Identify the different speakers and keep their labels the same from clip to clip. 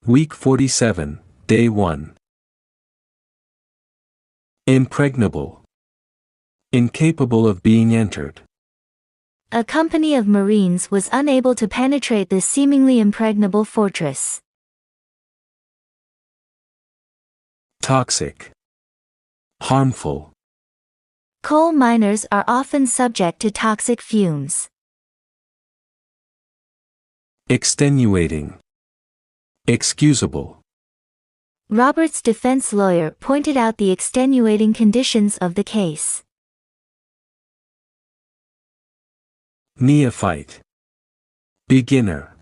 Speaker 1: Week 47, Day 1. Impregnable. Incapable of being entered.
Speaker 2: A company of Marines was unable to penetrate the seemingly impregnable fortress.
Speaker 1: Toxic. Harmful.
Speaker 2: Coal miners are often subject to toxic fumes.
Speaker 1: Extenuating. Excusable.
Speaker 2: Robert's defense lawyer pointed out the extenuating conditions of the case.
Speaker 1: Neophyte. Beginner.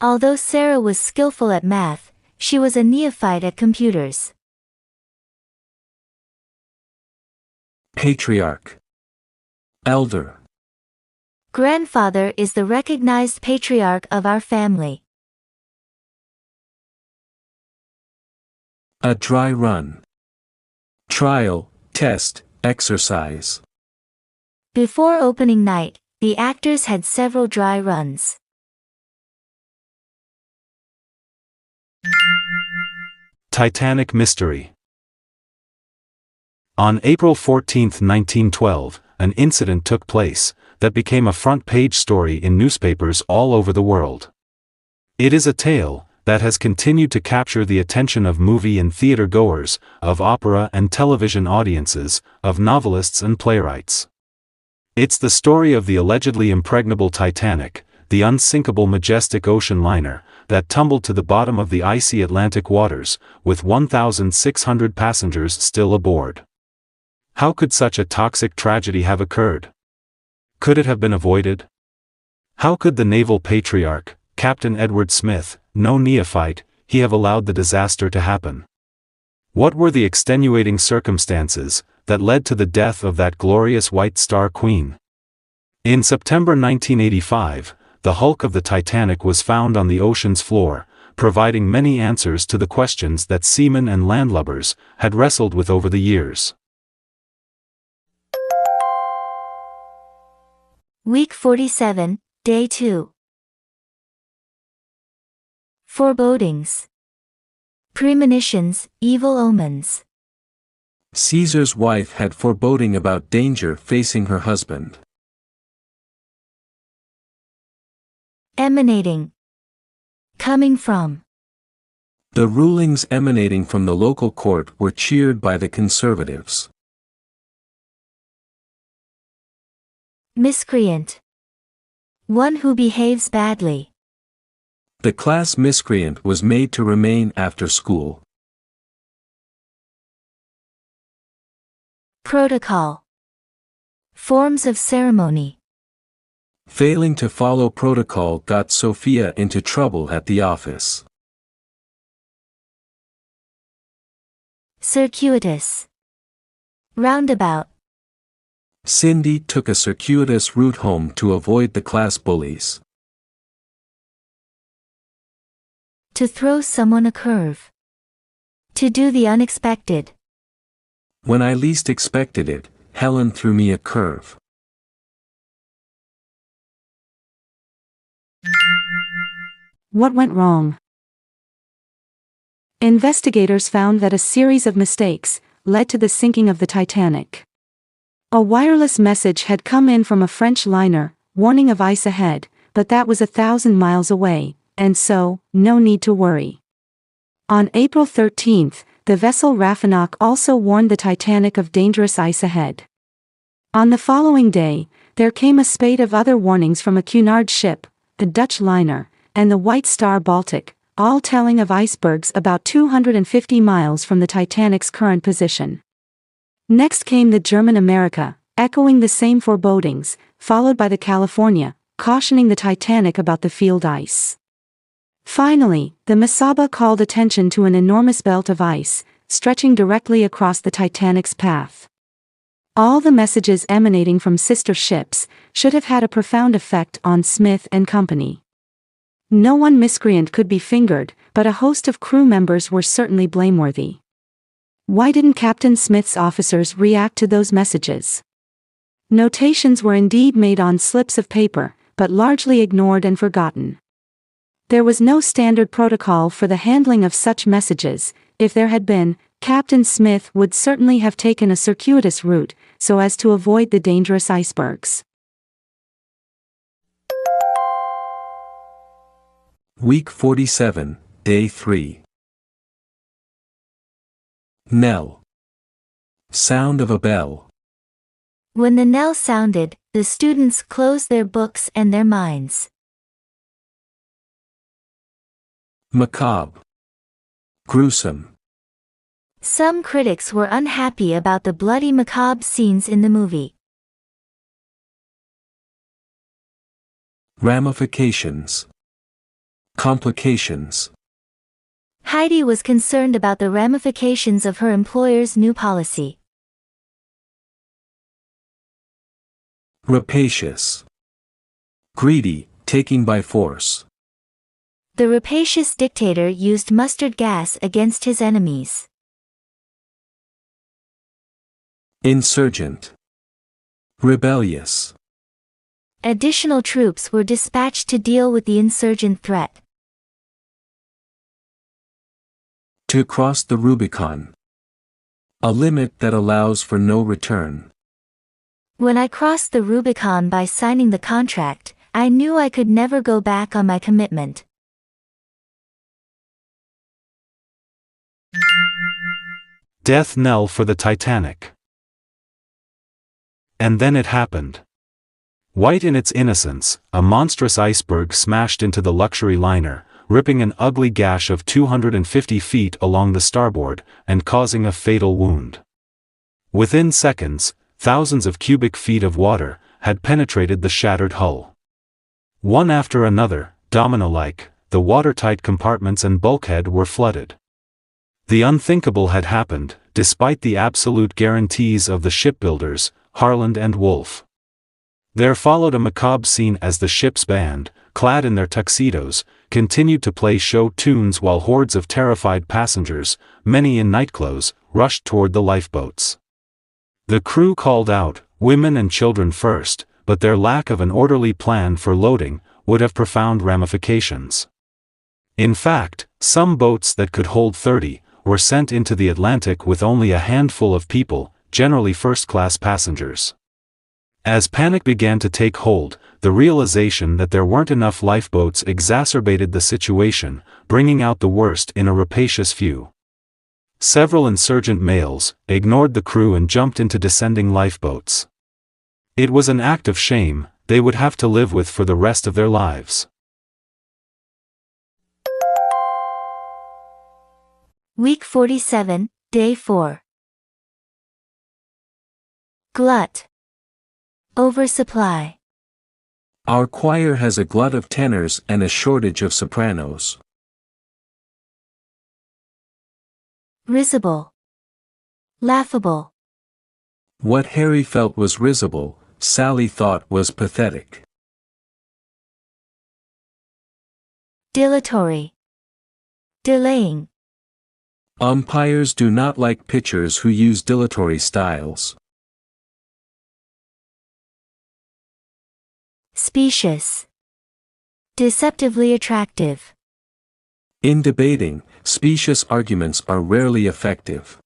Speaker 2: Although Sarah was skillful at math, she was a neophyte at computers.
Speaker 1: Patriarch. Elder.
Speaker 2: Grandfather is the recognized patriarch of our family.
Speaker 1: A dry run. Trial, test, exercise.
Speaker 2: Before opening night, the actors had several dry runs.
Speaker 3: Titanic Mystery. On April 14, 1912, an incident took place that became a front-page story in newspapers all over the world. It is a tale that has continued to capture the attention of movie and theater goers, of opera and television audiences, of novelists and playwrights. It's the story of the allegedly impregnable Titanic, the unsinkable majestic ocean liner, that tumbled to the bottom of the icy Atlantic waters, with 1,600 passengers still aboard. How could such a toxic tragedy have occurred? Could it have been avoided? How could the naval patriarch, Captain Edward Smith, no neophyte, he have allowed the disaster to happen? What were the extenuating circumstances that led to the death of that glorious White Star Queen? In September 1985, the hulk of the Titanic was found on the ocean's floor, providing many answers to the questions that seamen and landlubbers had wrestled with over the years.
Speaker 2: Week 47, Day 2. Forebodings. Premonitions, evil omens.
Speaker 1: Caesar's wife had foreboding about danger facing her husband.
Speaker 2: Emanating. Coming from.
Speaker 1: The rulings emanating from the local court were cheered by the conservatives.
Speaker 2: Miscreant. One who behaves badly.
Speaker 1: The class miscreant was made to remain after school.
Speaker 2: Protocol. Forms of ceremony.
Speaker 1: Failing to follow protocol got Sophia into trouble at the office.
Speaker 2: Circuitous. Roundabout.
Speaker 1: Cindy took a circuitous route home to avoid the class bullies.
Speaker 2: To throw someone a curve. To do the unexpected.
Speaker 1: When I least expected it, Helen threw me a curve.
Speaker 4: What went wrong? Investigators found that a series of mistakes led to the sinking of the Titanic. A wireless message had come in from a French liner, warning of ice ahead, but that was 1,000 miles away, and so, no need to worry. On April 13, the vessel Raffenach also warned the Titanic of dangerous ice ahead. On the following day, there came a spate of other warnings from a Cunard ship, the Dutch liner, and the White Star Baltic, all telling of icebergs about 250 miles from the Titanic's current position. Next came the German America, echoing the same forebodings, followed by the California, cautioning the Titanic about the field ice. Finally, the Mesaba called attention to an enormous belt of ice, stretching directly across the Titanic's path. All the messages emanating from sister ships should have had a profound effect on Smith and Company. No one miscreant could be fingered, but a host of crew members were certainly blameworthy. Why didn't Captain Smith's officers react to those messages? Notations were indeed made on slips of paper, but largely ignored and forgotten. There was no standard protocol for the handling of such messages. If there had been, Captain Smith would certainly have taken a circuitous route, so as to avoid the dangerous icebergs.
Speaker 1: Week 47, Day 3. Knell. Sound of a bell.
Speaker 2: When the knell sounded, the students closed their books and their minds.
Speaker 1: Macabre. Gruesome.
Speaker 2: Some critics were unhappy about the bloody macabre scenes in the movie.
Speaker 1: Ramifications. Complications.
Speaker 2: Heidi was concerned about the ramifications of her employer's new policy.
Speaker 1: Rapacious. Greedy, taking by force.
Speaker 2: The rapacious dictator used mustard gas against his enemies.
Speaker 1: Insurgent. Rebellious.
Speaker 2: Additional troops were dispatched to deal with the insurgent threat.
Speaker 1: To cross the Rubicon. A limit that allows for no return.
Speaker 2: When I crossed the Rubicon by signing the contract, I knew I could never go back on my commitment.
Speaker 3: Death knell for the Titanic. And then it happened. White in its innocence, a monstrous iceberg smashed into the luxury liner, ripping an ugly gash of 250 feet along the starboard, and causing a fatal wound. Within seconds, thousands of cubic feet of water had penetrated the shattered hull. One after another, domino-like, the watertight compartments and bulkhead were flooded. The unthinkable had happened, despite the absolute guarantees of the shipbuilders, Harland and Wolff. There followed a macabre scene as the ship's band, clad in their tuxedos, continued to play show tunes while hordes of terrified passengers, many in nightclothes, rushed toward the lifeboats. The crew called out, "Women and children first," but their lack of an orderly plan for loading would have profound ramifications. In fact, some boats that could hold 30 were sent into the Atlantic with only a handful of people, generally first-class passengers. As panic began to take hold, the realization that there weren't enough lifeboats exacerbated the situation, bringing out the worst in a rapacious few. Several insurgent males ignored the crew and jumped into descending lifeboats. It was an act of shame they would have to live with for the rest of their lives.
Speaker 2: Week 47, Day 4. Glut. Oversupply.
Speaker 1: Our choir has a glut of tenors and a shortage of sopranos.
Speaker 2: Risible. Laughable.
Speaker 1: What Harry felt was risible, Sally thought was pathetic.
Speaker 2: Dilatory. Delaying.
Speaker 1: Umpires do not like pitchers who use dilatory styles.
Speaker 2: Specious. Deceptively attractive.
Speaker 1: In debating, specious arguments are rarely effective.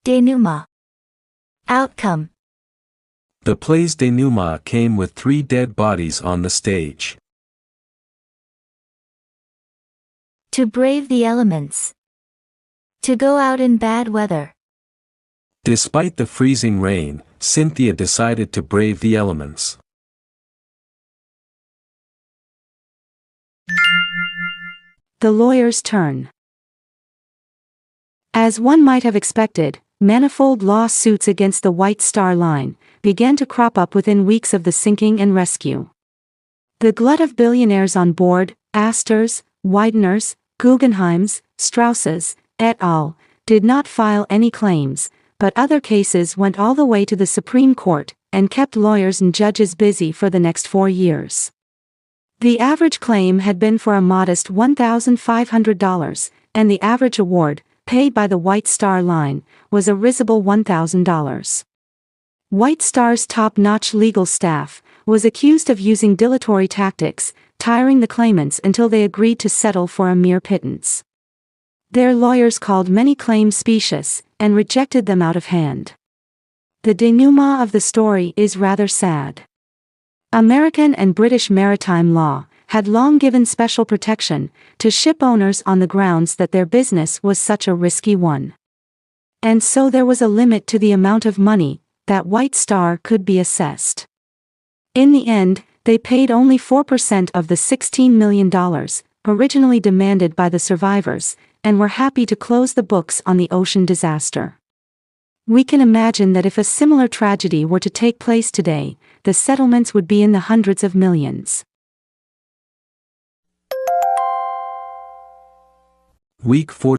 Speaker 2: Denouement. Outcome.
Speaker 1: The play's denouement came with 3 dead bodies on the stage.
Speaker 2: To brave the elements. To go out in bad weather.
Speaker 1: Despite the freezing rain, Cynthia decided to brave the elements.
Speaker 4: The lawyer's turn. As one might have expected, manifold lawsuits against the White Star Line began to crop up within weeks of the sinking and rescue. The glut of billionaires on board, Astors, Wideners, Guggenheims, Strausses, et al., did not file any claims, but other cases went all the way to the Supreme Court, and kept lawyers and judges busy for the next 4 years. The average claim had been for a modest $1,500, and the average award, paid by the White Star Line, was a risible $1,000. White Star's top-notch legal staff was accused of using dilatory tactics, tiring the claimants until they agreed to settle for a mere pittance. Their lawyers called many claims specious, and rejected them out of hand. The denouement of the story is rather sad. American and British maritime law had long given special protection to ship owners on the grounds that their business was such a risky one. And so there was a limit to the amount of money that White Star could be assessed. In the end, they paid only 4% of the $16 million originally demanded by the survivors, and were happy to close the books on the ocean disaster. We can imagine that if a similar tragedy were to take place today, the settlements would be in the hundreds of millions.
Speaker 1: Week 14.